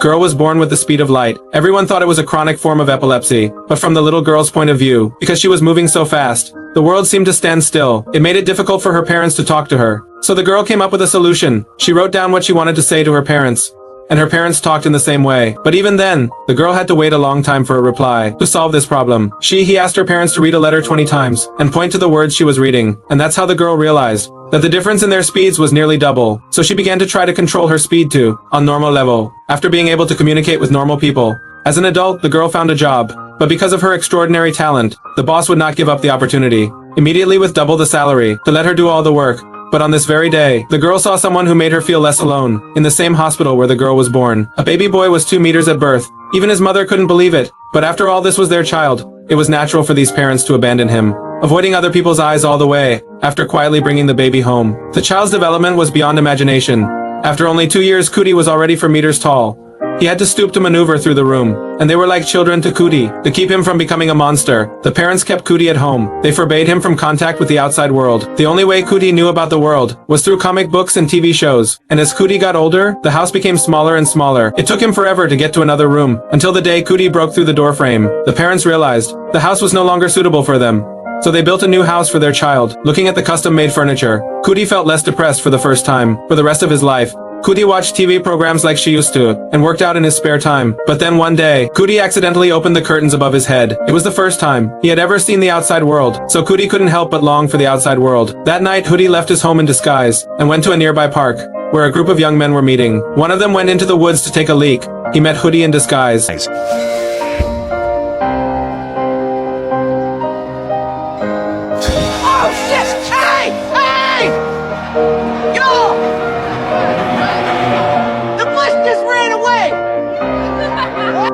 girl was born with the speed of light. Everyone thought it was a chronic form of epilepsy, but from the little girl's point of view, because she was moving so fast, the world seemed to stand still. It made it difficult for her parents to talk to her. So the girl came up with a solution. She wrote down what she wanted to say to her parents, and her parents talked in the same way. But even then, the girl had to wait a long time for a reply. To solve this problem, he asked her parents to read a letter 20 times, and point to the words she was reading. And that's how the girl realized that the difference in their speeds was nearly double. So she began to try to control her speed to, on normal level, after being able to communicate with normal people. As an adult, the girl found a job, but because of her extraordinary talent, the boss would not give up the opportunity, immediately with double the salary, to let her do all the work. But on this very day, the girl saw someone who made her feel less alone. In the same hospital where the girl was born, a baby boy was 2 meters at birth. Even his mother couldn't believe it. But after all, this was their child. It was natural for these parents to abandon him, avoiding other people's eyes all the way, after quietly bringing the baby home. The child's development was beyond imagination. After only 2 years, Cootie was already 4 meters tall. He had to stoop to maneuver through the room, and they were like children to Cootie, to keep him from becoming a monster. The parents kept Cootie at home. They forbade him from contact with the outside world. The only way Cootie knew about the world was through comic books and TV shows. And as Cootie got older, the house became smaller and smaller. It took him forever to get to another room, until the day Cootie broke through the doorframe. The parents realized the house was no longer suitable for them. So they built a new house for their child. Looking at the custom-made furniture, Cootie felt less depressed for the first time. For the rest of his life, Cootie watched TV programs like she used to, and worked out in his spare time. But then one day, Cootie accidentally opened the curtains above his head. It was the first time he had ever seen the outside world, so Cootie couldn't help but long for the outside world. That night, Cootie left his home in disguise, and went to a nearby park, where a group of young men were meeting. One of them went into the woods to take a leak. He met Cootie in disguise.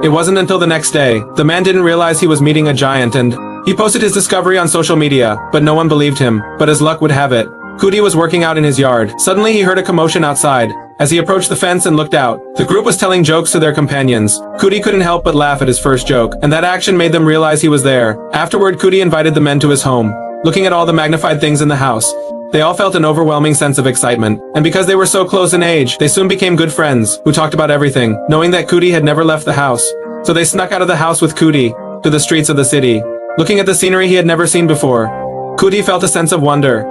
It wasn't until the next day. The man didn't realize he was meeting a giant, and he posted his discovery on social media, but no one believed him. But as luck would have it, Cootie was working out in his yard. Suddenly he heard a commotion outside. As he approached the fence and looked out, the group was telling jokes to their companions. Cootie couldn't help but laugh at his first joke, and that action made them realize he was there. Afterward, Cootie invited the men to his home. Looking at all the magnified things in the house, they all felt an overwhelming sense of excitement. And because they were so close in age, they soon became good friends, who talked about everything, knowing that Cootie had never left the house. So they snuck out of the house with Cootie, to the streets of the city. Looking at the scenery he had never seen before, Cootie felt a sense of wonder.